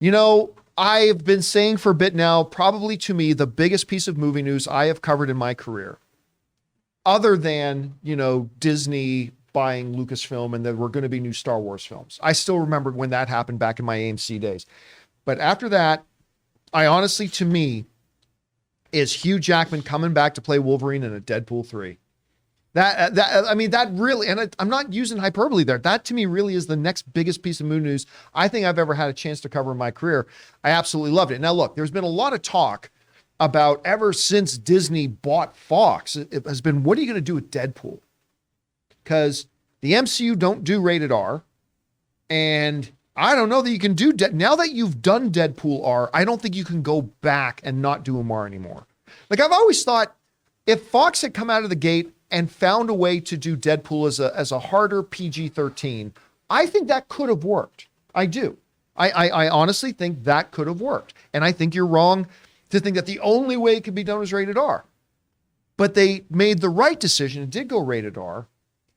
You know, I've been saying for a bit now, probably to me, the biggest piece of movie news I have covered in my career, other than, Disney buying Lucasfilm and there were going to be new Star Wars films. I still remember when that happened back in my AMC days. But after that, I honestly, to me, is Hugh Jackman coming back to play Wolverine in a Deadpool 3. That really, and I'm not using hyperbole there. That to me really is the next biggest piece of movie news I think I've ever had a chance to cover in my career. I absolutely loved it. Now look, there's been a lot of talk about ever since Disney bought Fox. It has been, what are you going to do with Deadpool? Because the MCU don't do rated R, and I don't know that you can do now that you've done Deadpool R. I don't think you can go back and not do him R anymore. Like I've always thought, if Fox had come out of the gate and found a way to do Deadpool as a harder PG-13, I think that could have worked. I do. I honestly think that could have worked. And I think you're wrong to think that the only way it could be done is rated R. But they made the right decision and did go rated R.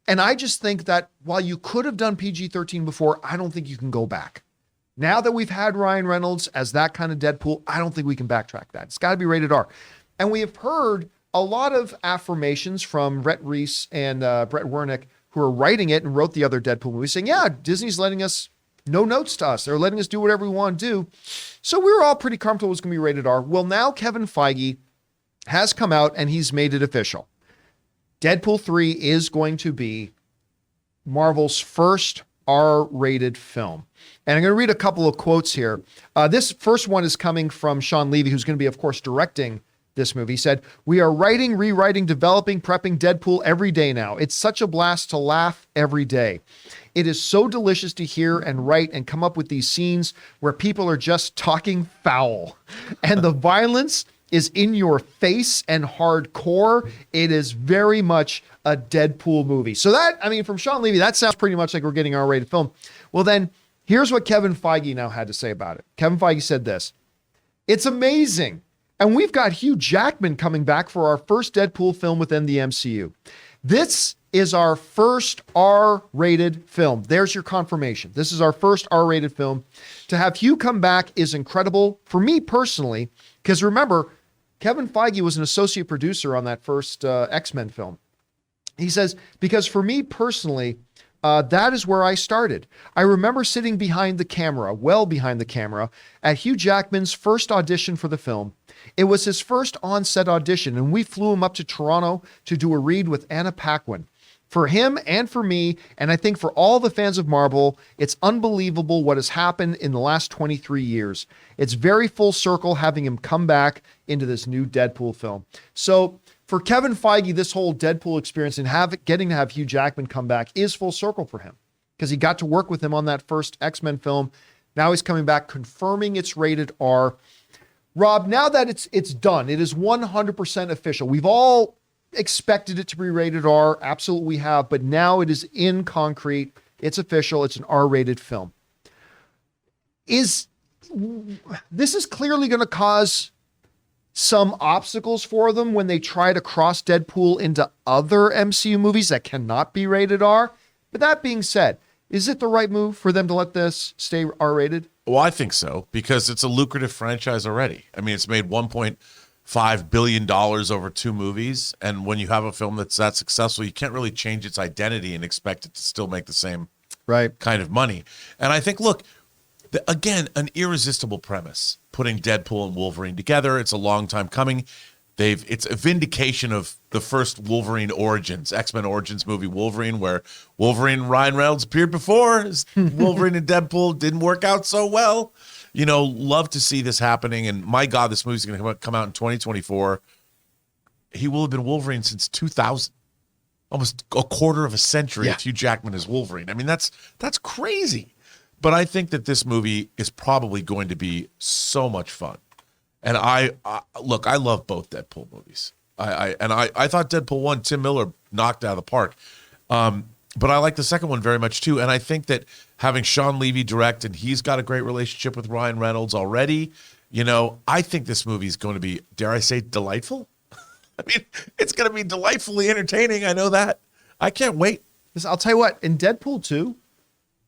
And I just think that while you could have done PG-13 before, I don't think you can go back. Now that we've had Ryan Reynolds as that kind of Deadpool, I don't think we can backtrack that. It's got to be rated R. And we have heard a lot of affirmations from Rhett Reese and Brett Wernick, who are writing it and wrote the other Deadpool movie, saying, yeah, Disney's letting us, no notes to us. They're letting us do whatever we want to do. So we were all pretty comfortable it was going to be rated R. Well, now Kevin Feige has come out and he's made it official. Deadpool 3 is going to be Marvel's first R-rated film. And I'm going to read a couple of quotes here. This first one is coming from Sean Levy, who's going to be, of course, directing this movie. He said, "We are writing, rewriting, developing, prepping Deadpool every day now. It's such a blast to laugh every day. It is so delicious to hear and write and come up with these scenes where people are just talking foul. And the violence is in your face and hardcore. It is very much a Deadpool movie." So that, from Sean Levy, that sounds pretty much like we're getting an R-rated film. Well, then here's what Kevin Feige now had to say about it. Kevin Feige said this: "It's amazing. And we've got Hugh Jackman coming back for our first Deadpool film within the MCU. This is our first R-rated film." There's your confirmation. This is our first R-rated film. To have Hugh come back is incredible for me personally, because remember, Kevin Feige was an associate producer on that first X-Men film. He says, "Because for me personally, that is where I started. I remember sitting behind the camera, well behind the camera, at Hugh Jackman's first audition for the film. It was his first on-set audition, and we flew him up to Toronto to do a read with Anna Paquin. For him and for me, and I think for all the fans of Marvel, it's unbelievable what has happened in the last 23 years. It's very full circle having him come back into this new Deadpool film." So for Kevin Feige, this whole Deadpool experience and getting to have Hugh Jackman come back is full circle for him, because he got to work with him on that first X-Men film. Now he's coming back, confirming it's rated R. Rob, now that it's done, it is 100% official. We've all expected it to be rated R. Absolutely we have, but now it is in concrete. It's official. It's an R-rated film. This is clearly going to cause some obstacles for them when they try to cross Deadpool into other MCU movies that cannot be rated R. But that being said, is it the right move for them to let this stay R-rated? Well, I think so, because it's a lucrative franchise already. It's made $1.5 billion over 2 movies. And when you have a film that's that successful, you can't really change its identity and expect it to still make the same kind of money. And I think, look, again, an irresistible premise, putting Deadpool and Wolverine together. It's a long time coming. It's a vindication of the first Wolverine Origins, X-Men Origins movie, Wolverine, where Wolverine and Ryan Reynolds appeared before. Wolverine and Deadpool didn't work out so well. Love to see this happening. And my God, this movie's going to come out in 2024. He will have been Wolverine since 2000. Almost a quarter of a century if Hugh Jackman is Wolverine. That's crazy. But I think that this movie is probably going to be so much fun. And I love both Deadpool movies. I thought Deadpool 1, Tim Miller knocked out of the park. But I like the second one very much too. And I think that having Sean Levy direct, and he's got a great relationship with Ryan Reynolds already, I think this movie is going to be, dare I say, delightful? It's going to be delightfully entertaining. I know that. I can't wait. I'll tell you what, in Deadpool 2,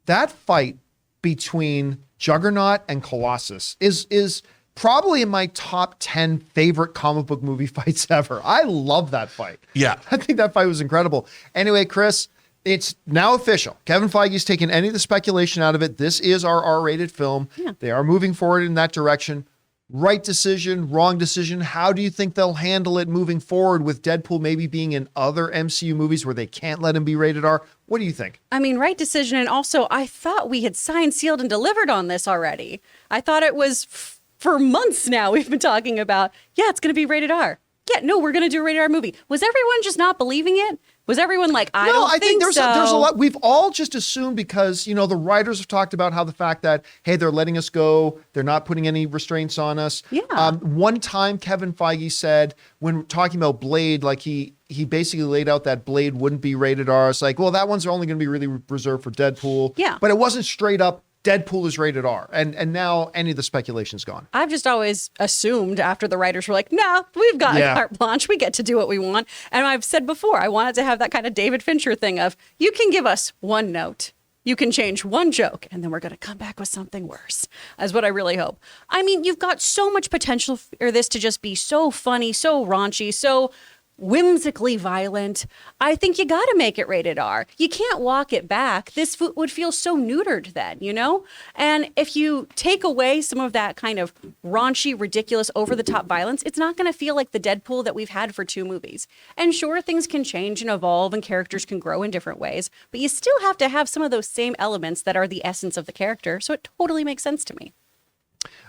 that fight between Juggernaut and Colossus is probably in my top 10 favorite comic book movie fights ever. I love that fight. Yeah. I think that fight was incredible. Anyway, Chris, it's now official. Kevin Feige's taken any of the speculation out of it. This is our R-rated film. Yeah. They are moving forward in that direction. Right decision, wrong decision. How do you think they'll handle it moving forward with Deadpool maybe being in other MCU movies where they can't let him be rated R? What do you think? I mean, right decision. And also, I thought we had signed, sealed, and delivered on this already. I thought it was for months now we've been talking about, yeah, it's going to be rated R. Yeah, no, we're going to do a rated R movie. Was everyone just not believing it? Was everyone like, I don't think so? There's a lot. We've all just assumed because, the writers have talked about how the fact that, hey, they're letting us go. They're not putting any restraints on us. Yeah. One time Kevin Feige said when talking about Blade, like he basically laid out that Blade wouldn't be rated R. It's like, well, that one's only going to be really reserved for Deadpool. Yeah. But it wasn't straight up Deadpool is rated R. And now any of the speculation's gone. I've just always assumed after the writers were like, no, we've got carte blanche. We get to do what we want. And I've said before, I wanted to have that kind of David Fincher thing of, you can give us one note. You can change one joke, and then we're going to come back with something worse, is what I really hope. I mean, you've got so much potential for this to just be so funny, so raunchy, so whimsically violent. I think you got to make it rated R. You can't walk it back. This would feel so neutered then, And if you take away some of that kind of raunchy, ridiculous, over-the-top violence, it's not going to feel like the Deadpool that we've had for 2 movies. And sure, things can change and evolve and characters can grow in different ways, but you still have to have some of those same elements that are the essence of the character, so it totally makes sense to me.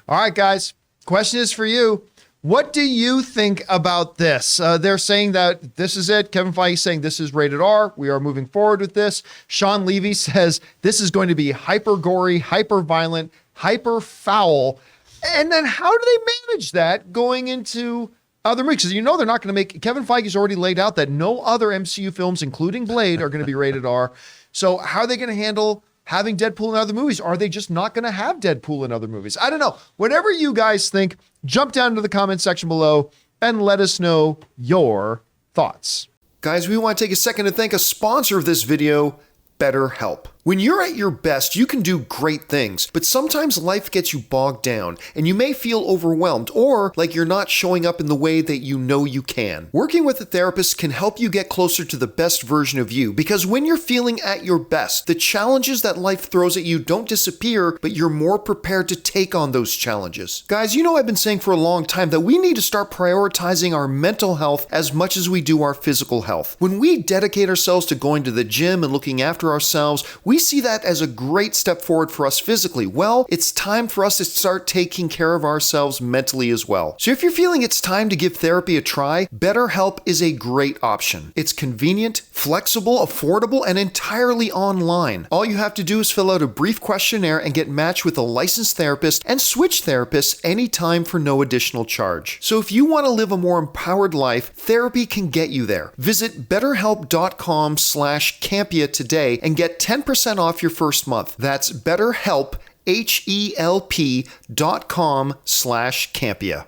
All right, guys. Question is for you. What do you think about this? They're saying that this is it. Kevin Feige saying this is rated R. We are moving forward with this. Sean Levy says this is going to be hyper gory, hyper violent, hyper foul. And then how do they manage that going into other movies? Because they're not going to make... Kevin Feige's already laid out that no other MCU films, including Blade, are going to be rated R. So how are they going to handle having Deadpool in other movies? Are they just not going to have Deadpool in other movies? I don't know. Whatever you guys think, jump down into the comment section below and let us know your thoughts. Guys, we want to take a second to thank a sponsor of this video, BetterHelp. When you're at your best, you can do great things, but sometimes life gets you bogged down and you may feel overwhelmed or like you're not showing up in the way that you know you can. Working with a therapist can help you get closer to the best version of you, because when you're feeling at your best, the challenges that life throws at you don't disappear, but you're more prepared to take on those challenges. Guys, I've been saying for a long time that we need to start prioritizing our mental health as much as we do our physical health. When we dedicate ourselves to going to the gym and looking after ourselves, we see that as a great step forward for us physically. Well, it's time for us to start taking care of ourselves mentally as well. So if you're feeling it's time to give therapy a try, BetterHelp is a great option. It's convenient, flexible, affordable, and entirely online. All you have to do is fill out a brief questionnaire and get matched with a licensed therapist and switch therapists anytime for no additional charge. So if you want to live a more empowered life, therapy can get you there. Visit betterhelp.com/Campea today and get 10% off your first month. That's BetterHelp, HELP.com/Campea.